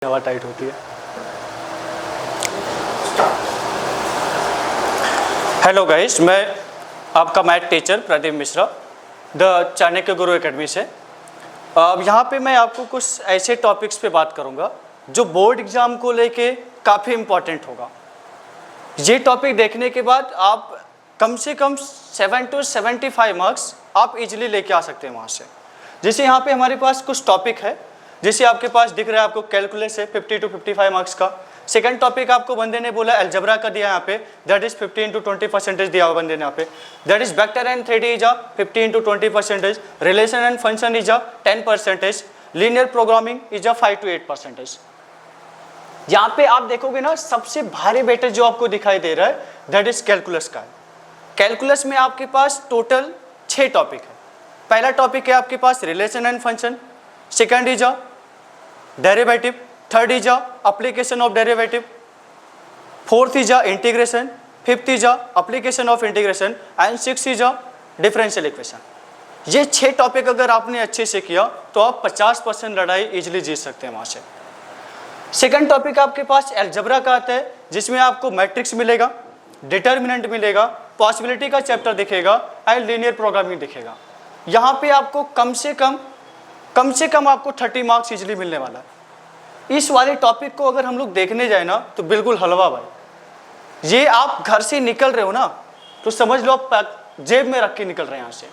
हवा टाइट होती है। हेलो गाइस, मैं आपका math teacher Pradeep Mishra the Chanakya Guru academy से। अब यहाँ पे मैं आपको कुछ ऐसे टॉपिक्स पे बात करूँगा जो बोर्ड एग्ज़ाम को लेके काफ़ी इम्पॉर्टेंट होगा। ये टॉपिक देखने के बाद आप कम से कम 7 to 75 मार्क्स आप इजीली लेके आ सकते हैं वहाँ से। जैसे यहाँ पे हमारे पास कुछ टॉपिक है, जैसे आपके पास दिख रहा है, आपको कैलकुलस है 50 to 55 मार्क्स का। सेकंड टॉपिक आपको बंदे ने बोला अलजेब्रा का दिया यहाँ पे, दैट इज 15 to 20% दिया हुआ बंदे ने यहाँ पे। That is vector and 3D is 15 to 20%, relation and function is 10%, linear programming is 5 to 8%। यहाँ पे आप देखोगे ना, सबसे भारी वेटेज जो आपको दिखाई दे रहा है दैट इज कैलकुलस का। कैलकुलस में आपके पास टोटल 6 टॉपिक है। पहला टॉपिक है आपके पास relation and function, second is derivative, third is application of derivative, fourth is integration, fifth is application of integration and sixth is differential equation. ये 6 topic अगर आपने अच्छे से किया तो आप 50% लड़ाई इजीली जीत सकते हैं वहाँ से। सेकंड टॉपिक आपके पास अलजेब्रा का आता है, जिसमें आपको मैट्रिक्स मिलेगा, डिटर्मिनेंट मिलेगा, पॉसिबिलिटी का चैप्टर दिखेगा एंड लीनियर प्रोग्रामिंग दिखेगा। यहाँ पे आपको कम से कम आपको 30 मार्क्स इजीली मिलने वाला है। इस वाले टॉपिक को अगर हम लोग देखने जाए ना तो बिल्कुल हलवा भाई। ये आप घर से निकल रहे हो ना तो समझ लो आप जेब में रख के निकल रहे हैं यहाँ से।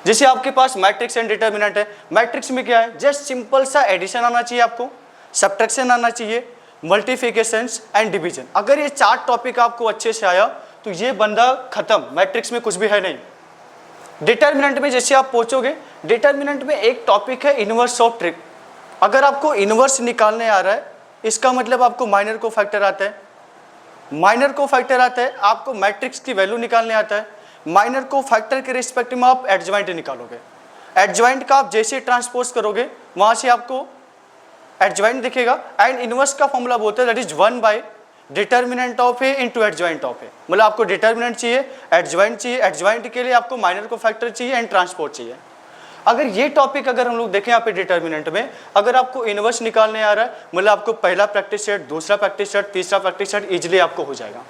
जैसे आपके पास मैट्रिक्स एंड डिटर्मिनेंट है, मैट्रिक्स में क्या है, जस्ट सिंपल सा एडिशन आना चाहिए आपको, सब्ट्रैक्शन आना चाहिए, मल्टीप्लिकेशंस एंड डिवीजन। अगर ये 4 टॉपिक आपको अच्छे से आया तो ये बंदा खत्म, मैट्रिक्स में कुछ भी है नहीं। डिटर्मिनेंट में जैसे आप पहुंचोगे, डिटर्मिनेंट में एक टॉपिक है इनवर्स ऑफ ट्रिक। अगर आपको इनवर्स निकालने आ रहा है, इसका मतलब आपको माइनर को फैक्टर आता है, माइनर को फैक्टर आता है, आपको मैट्रिक्स की वैल्यू निकालने आता है, माइनर को फैक्टर के रिस्पेक्ट में आप एडजॉइंट निकालोगे। एडजॉइंट का आप जैसे ट्रांसपोज करोगे वहां से आपको एडजॉइंट दिखेगा एंड इनवर्स का फॉर्मूला बोलते हैं that is 1 by determinant of A into adjoint of A. मतलब आपको डिटर्मिनेंट चाहिए, एडजॉइंट चाहिए, एडजॉइंट के लिए आपको माइनर को फैक्टर चाहिए एंड ट्रांसपोज चाहिए। अगर ये टॉपिक अगर हम लोग देखें यहाँ पे डिटर्मिनेंट में, अगर आपको इनवर्स निकालने आ रहा है, मतलब आपको पहला प्रैक्टिस सेट, दूसरा प्रैक्टिस सेट, तीसरा प्रैक्टिस सेट इजीली आपको हो जाएगा।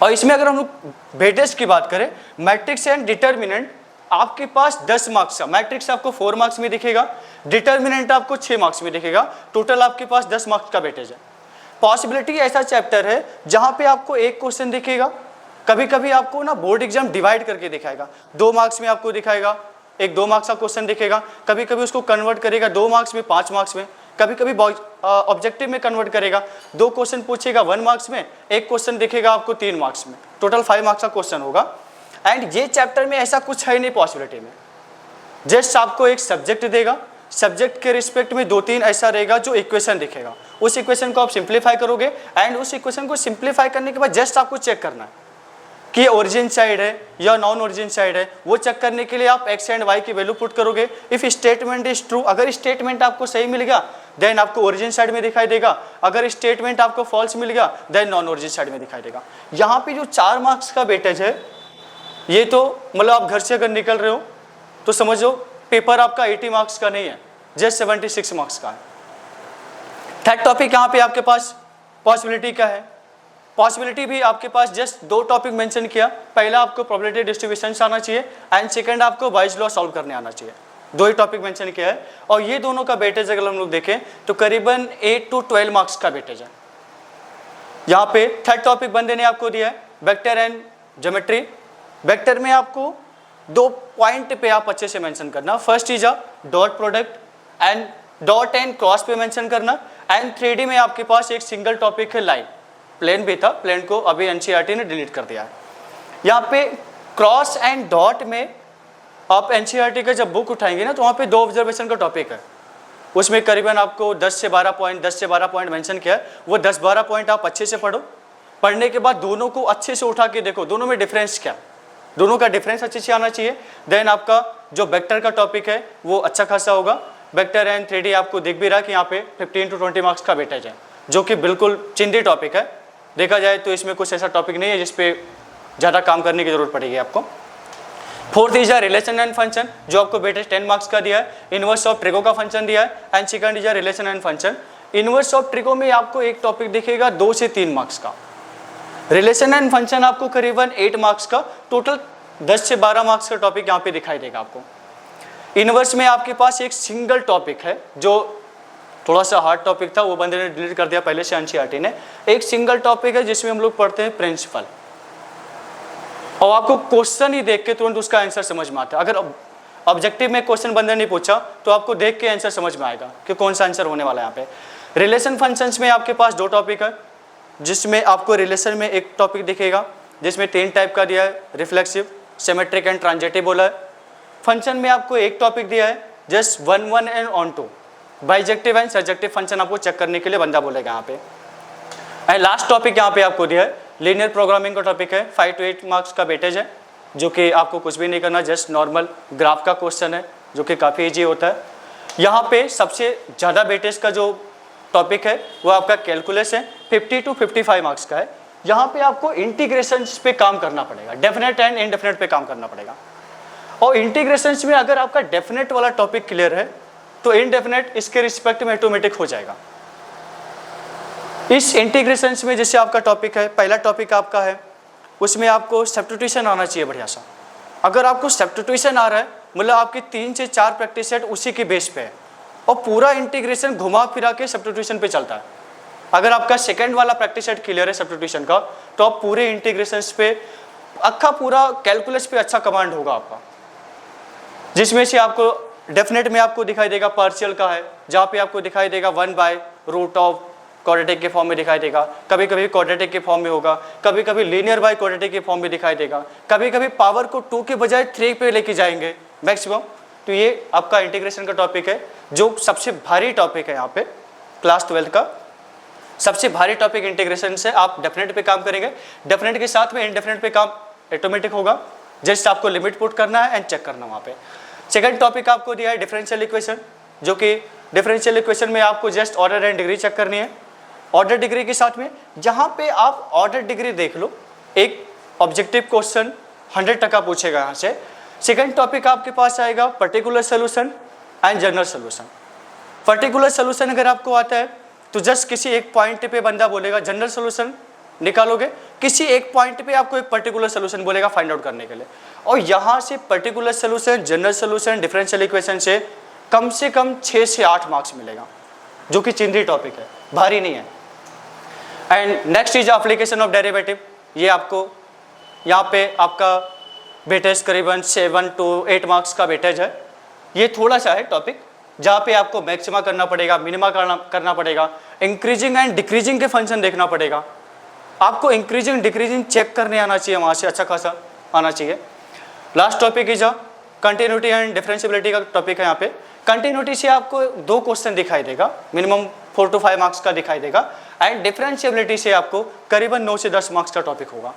और इसमें अगर हम लोग वेटेज की बात करें, मैट्रिक्स एंड डिटर्मिनेंट आपके पास 10 मार्क्स का, मैट्रिक्स आपको 4 मार्क्स में दिखेगा, डिटर्मिनेंट आपको 6 मार्क्स में दिखेगा, टोटल आपके पास 10 मार्क्स का वेटेज है। पॉसिबिलिटी ऐसा चैप्टर है जहां पे आपको एक क्वेश्चन दिखेगा, कभी कभी आपको ना बोर्ड एग्जाम डिवाइड करके दिखाएगा, 2 मार्क्स में आपको दिखाएगा, एक 2 मार्क्स का क्वेश्चन दिखेगा, कभी कभी उसको कन्वर्ट करेगा 2 मार्क्स में 5 मार्क्स में, कभी कभी ऑब्जेक्टिव में कन्वर्ट करेगा, 2 क्वेश्चन पूछेगा 1 मार्क्स में, एक क्वेश्चन दिखेगा आपको 3 मार्क्स में, टोटल 5 मार्क्स का क्वेश्चन होगा। एंड ये चैप्टर में ऐसा कुछ है नहीं पॉसिबिलिटी में, जस्ट आपको एक सब्जेक्ट देगा, सब्जेक्ट के रिस्पेक्ट में 2-3 ऐसा रहेगा जो इक्वेशन दिखेगा, उस इक्वेशन को आप सिंप्लीफाई करोगे एंड उस इक्वेशन को सिंप्लीफाई करने के बाद जस्ट आपको चेक करना है कि ओरिजिन साइड है या नॉन ओरिजिन साइड है। वो चेक करने के लिए आप एक्स एंड वाई की वैल्यू पुट करोगे। इफ स्टेटमेंट इज ट्रू, अगर स्टेटमेंट आपको सही मिल गया देन आपको ओरिजिन साइड में दिखाई देगा, अगर स्टेटमेंट आपको फॉल्स मिल गया देन नॉन ओरिजिन साइड में दिखाई देगा। यहाँ पे जो 4 मार्क्स का वेटेज है, ये तो मतलब आप घर से अगर निकल रहे हो तो समझो पेपर आपका 80 मार्क्स का नहीं है, जस्ट 76 मार्क्स का है। थर्ड टॉपिक यहाँ पे आपके पास पॉसिबिलिटी का है। पॉसिबिलिटी भी आपके पास जस्ट 2 टॉपिक मेंशन किया, पहला आपको प्रोबेबिलिटी डिस्ट्रीब्यूशन आना चाहिए एंड सेकंड आपको बाइज लॉ सॉल्व करने आना चाहिए। 2 ही टॉपिक मेंशन किया है और ये दोनों का वेटेज अगर हम लोग देखें तो करीबन 8 to 12 मार्क्स का वेटेज है। यहाँ पे थर्ड टॉपिक बंदे ने आपको दिया है वेक्टर एंड ज्योमेट्री। वेक्टर में आपको 2 पॉइंट पे आप अच्छे से मेंशन करना, first is dot product and dot and cross पे मेंशन करना एंड 3D में आपके पास एक सिंगल टॉपिक है लाइन, प्लेन भी था, प्लेन को अभी एनसीईआरटी ने डिलीट कर दिया है। यहाँ पे क्रॉस एंड डॉट में आप एनसीईआरटी का जब बुक उठाएंगे ना तो वहाँ पे 2 ऑब्जर्वेशन का टॉपिक है, उसमें करीबन आपको 10 से 12 पॉइंट मेंशन किया है। वो 10-12 पॉइंट आप अच्छे से पढ़ो, पढ़ने के बाद दोनों को अच्छे से उठा के देखो दोनों में डिफरेंस क्या, दोनों का डिफरेंस अच्छे से आना चाहिए। देन आपका जो वेक्टर का टॉपिक है वो अच्छा खासा होगा। वेक्टर एंड 3D आपको दिख भी रहा है कि यहाँ पे 15 to 20 मार्क्स का वेटेज है, जो कि बिल्कुल चिंदी टॉपिक है। देखा जाए तो इसमें कुछ ऐसा टॉपिक नहीं है जिस पे ज़्यादा काम करने की जरूरत पड़ेगी आपको। Fourth is relation and function, जो आपको वेटेज 10 मार्क्स का दिया है। इनवर्स ऑफ ट्रिगो का फंक्शन दिया है and second is relation and function. Inverse of trigo में आपको एक टॉपिक दिखेगा 2 से 3 मार्क्स का। रिलेशन एंड फंक्शन आपको करीबन 8 मार्क्स का, टोटल 10 से 12 मार्क्स का टॉपिक यहाँ पे दिखाई देगा आपको। इनवर्स में आपके पास एक सिंगल टॉपिक है जो थोड़ा सा हार्ड टॉपिक था, वो बंदे ने डिलीट कर दिया पहले से एनसीईआरटी ने। एक सिंगल टॉपिक है जिसमें हम लोग पढ़ते हैं प्रिंसिपल, और आपको क्वेश्चन ही देख के तुरंत उसका आंसर समझ में आता है। अगर ऑब्जेक्टिव में क्वेश्चन बंदे ने पूछा तो आपको देख के आंसर समझ में आएगा कि कौन सा आंसर होने वाला है यहाँ पे। रिलेशन फंक्शंस में आपके पास 2 टॉपिक है, जिसमें आपको रिलेशन में एक टॉपिक दिखेगा जिसमें 3 टाइप का दिया है, रिफ्लेक्सिव, सिमेट्रिक एंड ट्रांजिटिव बोला है। फंक्शन में आपको एक टॉपिक दिया है just 1 1 and on 2, bijective and surjective function आपको चेक करने के लिए बंदा बोलेगा यहाँ पे। एंड लास्ट टॉपिक यहाँ पे आपको दिया है लीनियर प्रोग्रामिंग का टॉपिक है, 5 to 8 मार्क्स का वेटेज है, जो कि आपको कुछ भी नहीं करना, जस्ट नॉर्मल ग्राफ का क्वेश्चन है जो कि काफ़ी ईजी होता है। यहाँ पे सबसे ज़्यादा वेटेज का जो टॉपिक है वो आपका कैलकुलस है, 50 to 55 मार्क्स का है। यहाँ पे आपको इंटीग्रेशंस पे काम करना पड़ेगा, डेफिनेट एंड इनडेफिनेट पे काम करना पड़ेगा। और इंटीग्रेशंस में अगर आपका डेफिनेट वाला टॉपिक क्लियर है तो इनडेफिनेट इसके रिस्पेक्ट में ऑटोमेटिक हो जाएगा। इस इंटीग्रेशंस में जैसे आपका टॉपिक है, पहला टॉपिक आपका है, उसमें आपको सब्स्टिट्यूशन आना चाहिए बढ़िया सा। अगर आपको सब्स्टिट्यूशन आ रहा है मतलब आपकी 3 से 4 प्रैक्टिस सेट उसी के बेस पे है, और पूरा इंटीग्रेशन घुमा फिरा के सब्स्टिट्यूशन पे चलता है। अगर आपका सेकंड वाला प्रैक्टिस सेट क्लियर है सब्स्टिट्यूशन का, तो आप पूरे इंटीग्रेशंस पे अक्खा पूरा कैलकुलस पे अच्छा कमांड होगा आपका, जिसमें से आपको डेफिनेट में आपको दिखाई देगा पार्शियल का है, जहाँ पे आपको दिखाई देगा 1/√ऑफ क्वाड्रेटिक के फॉर्म में दिखाई देगा, कभी कभी क्वाड्रेटिक के फॉर्म में होगा, कभी कभी लीनियर बाय क्वाड्रेटिक के फॉर्म में दिखाई देगा, कभी कभी पावर को 2 के बजाय 3 पे लेके जाएंगे मैक्सिमम। तो ये आपका इंटीग्रेशन का टॉपिक है जो सबसे भारी टॉपिक है यहाँ पे क्लास 12 का। सबसे भारी टॉपिक इंटीग्रेशन से आप डेफिनेट पे काम करेंगे, डेफिनेट के साथ में इनडेफिनेट पे काम ऑटोमेटिक होगा, जस्ट आपको लिमिट पुट करना है एंड चेक करना वहाँ पे। सेकंड टॉपिक आपको दिया है डिफरेंशियल इक्वेशन, जो कि डिफरेंशियल इक्वेशन में आपको just order and degree check करनी है। ऑर्डर डिग्री के साथ में जहाँ पे आप ऑर्डर डिग्री देख लो, एक ऑब्जेक्टिव क्वेश्चन 100% पूछेगा यहाँ से। सेकंड टॉपिक आपके पास आएगा particular solution and general solution. Particular solution अगर आपको आता है तो जस्ट किसी एक पॉइंट पे बंदा बोलेगा जनरल सोल्यूशन निकालोगे, किसी एक पॉइंट पे आपको एक पर्टिकुलर सोल्यूशन बोलेगा फाइंड आउट करने के लिए। और यहाँ से particular solution, general solution, differential equation से कम 6 से 8 मार्क्स मिलेगा, जो कि चिंदी टॉपिक है, भारी नहीं है। And next is application of derivative. ये आपको यहाँ पे आपका वेटेज करीबन 7 to 8 मार्क्स का वेटेज है। ये थोड़ा सा है टॉपिक जहाँ पे आपको मैक्सिमा करना पड़ेगा, मिनिमा करना पड़ेगा, इंक्रीजिंग एंड डिक्रीजिंग के फंक्शन देखना पड़ेगा। आपको इंक्रीजिंग डिक्रीजिंग चेक करने आना चाहिए, वहाँ से अच्छा खासा आना चाहिए। Last topic is continuity and differentiability का टॉपिक है। यहाँ पे कंटिन्यूटी से आपको 2 क्वेश्चन दिखाई देगा, मिनिमम 4 to 5 मार्क्स का दिखाई देगा। एंड डिफरेंशियबिलिटी से आपको करीबन 9 से 10 मार्क्स का टॉपिक होगा।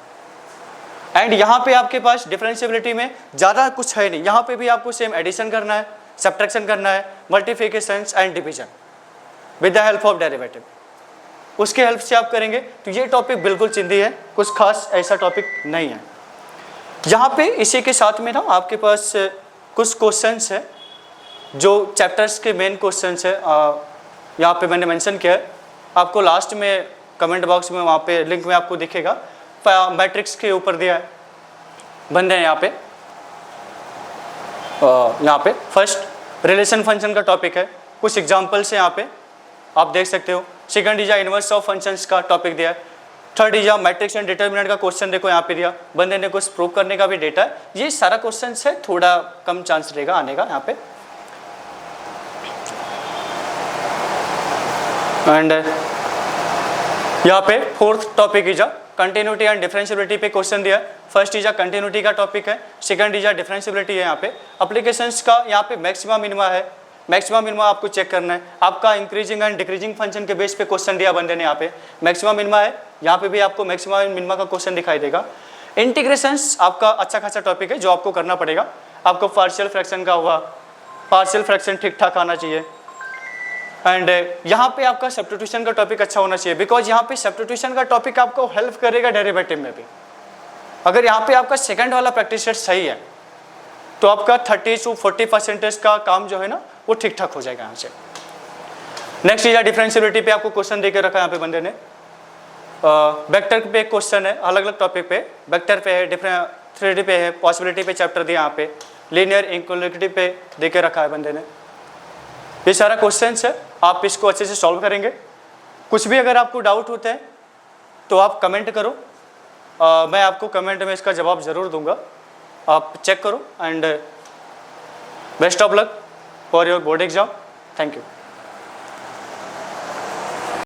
एंड यहाँ पे आपके पास डिफरेंशियबिलिटी में ज़्यादा कुछ है नहीं, यहाँ पे भी आपको सेम एडिशन करना है, सब्ट्रैक्शन करना है, multiplication and division with the help of derivative. उसके हेल्प से आप करेंगे तो ये टॉपिक बिल्कुल चिंदी है, कुछ खास ऐसा टॉपिक नहीं है। यहाँ पे इसी के साथ में ना आपके पास कुछ क्वेश्चंस है जो चैप्टर्स के मेन क्वेश्चंस है, यहाँ पे मैंने मेंशन किया है। आपको लास्ट में कमेंट बॉक्स में वहाँ पे लिंक में आपको दिखेगा, मैट्रिक्स के ऊपर दिया है बंदे यहाँ पे। यहाँ पे फर्स्ट रिलेशन फंक्शन का टॉपिक है, कुछ एग्जाम्पल्स है यहाँ पे आप देख सकते हो। Second is inverse of functions का टॉपिक दिया है। Third is matrix and determinant का क्वेश्चन देखो यहाँ पे दिया, बंदे ने कुछ प्रूव करने का भी डेटा है। ये सारा क्वेश्चन है, थोड़ा कम चांस रहेगा आने का यहाँ पे। एंड यहाँ पे fourth topic is continuity and differentiability पे क्वेश्चन दिया है। फर्स्ट इज कंटिन्यूटी का टॉपिक है, सेकंड इज डिफरेंशियबिलिटी है। यहाँ पे एप्लीकेशंस का यहाँ पे मैक्सिमा मिनिमा है, मैक्सिमा मिनिमा आपको चेक करना है। आपका इंक्रीजिंग एंड डिक्रीजिंग फंक्शन के बेस पे क्वेश्चन दिया बंदे ने, यहाँ पे मैक्सिमा मिनिमा है, यहाँ पे भी आपको मैक्सिमा मिनिमा का क्वेश्चन दिखाई देगा। इंटीग्रेशंस आपका अच्छा खासा टॉपिक है जो आपको करना पड़ेगा। आपको पार्शियल फ्रैक्शन का हुआ, पार्शियल फ्रैक्शन ठीक ठाक आना चाहिए। एंड यहाँ पे आपका सब्स्टिट्यूशन का टॉपिक अच्छा होना चाहिए, बिकॉज यहाँ पे सब्स्टिट्यूशन का टॉपिक आपको हेल्प करेगा डेरिवेटिव में भी। अगर यहाँ पे आपका सेकंड वाला प्रैक्टिस सेट सही है तो आपका 30 to 40% का काम जो है ना वो ठीक ठाक हो जाएगा यहाँ से। नेक्स्ट चीज़ है डिफरेंशियबिलिटी पे आपको क्वेश्चन दे के रखा है यहाँ पे बंदे ने। वेक्टर पे एक क्वेश्चन है, अलग अलग टॉपिक पे, वेक्टर पे है, डिफरेंशियबिलिटी पे है, पॉसिबिलिटी पे चैप्टर दिया यहाँ पे, लीनियर इनइक्वालिटी पे दे के रखा है बंदे ने। ये सारा क्वेश्चन है, आप इसको अच्छे से सॉल्व करेंगे। कुछ भी अगर आपको डाउट होता है तो आप कमेंट करो, मैं आपको कमेंट में इसका जवाब ज़रूर दूंगा, आप चेक करो। And best of luck for your board exam. Thank you.